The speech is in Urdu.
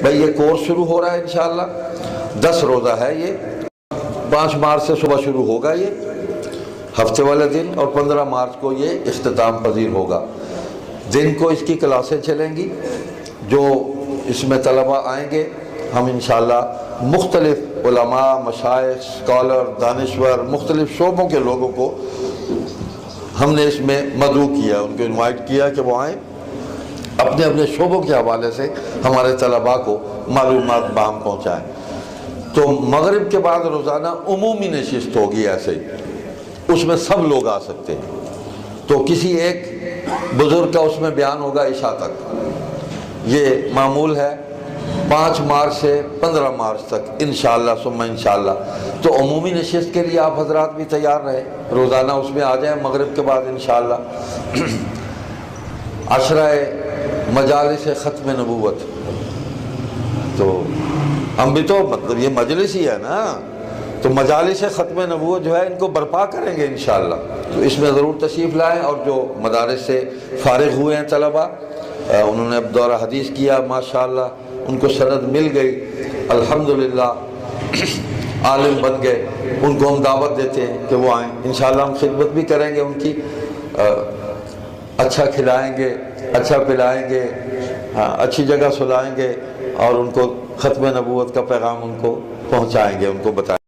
بھئی یہ کورس شروع ہو رہا ہے انشاءاللہ، 10 روزہ ہے یہ، 5 مارچ سے صبح شروع ہوگا یہ ہفتے والے دن، اور 15 مارچ کو یہ اختتام پذیر ہوگا۔ دن کو اس کی کلاسیں چلیں گی، جو اس میں طلبہ آئیں گے، ہم انشاءاللہ مختلف علماء، مشائخ، اسکالر، دانشور، مختلف شعبوں کے لوگوں کو ہم نے اس میں مدعو کیا، ان کو انوائٹ کیا کہ وہ آئیں، اپنے اپنے شعبوں کے حوالے سے ہمارے طلباء کو معلومات باہم پہنچائیں۔ تو مغرب کے بعد روزانہ عمومی نشست ہوگی ایسے ہی، اس میں سب لوگ آ سکتے ہیں، تو کسی ایک بزرگ کا اس میں بیان ہوگا عشاء تک۔ یہ معمول ہے 5 مارچ سے 15 مارچ تک انشاءاللہ ثم انشاءاللہ۔ تو عمومی نشست کے لیے آپ حضرات بھی تیار رہے، روزانہ اس میں آ جائیں مغرب کے بعد انشاءاللہ۔ عشرہ مجالس ختم نبوت، تو ہم بھی تو مطلب یہ مجلس ہی ہے نا، تو مجالس ختم نبوت جو ہے ان کو برپا کریں گے انشاءاللہ، تو اس میں ضرور تشریف لائیں۔ اور جو مدارس سے فارغ ہوئے ہیں طلبہ، انہوں نے اب دورہ حدیث کیا، ماشاءاللہ ان کو سند مل گئی، الحمدللہ عالم بن گئے، ان کو ہم دعوت دیتے ہیں کہ وہ آئیں، انشاءاللہ ہم خدمت بھی کریں گے ان کی، اچھا کھلائیں گے، اچھا پلائیں گے، اچھی جگہ سلائیں گے، اور ان کو ختم نبوت کا پیغام ان کو پہنچائیں گے، ان کو بتائیں گے۔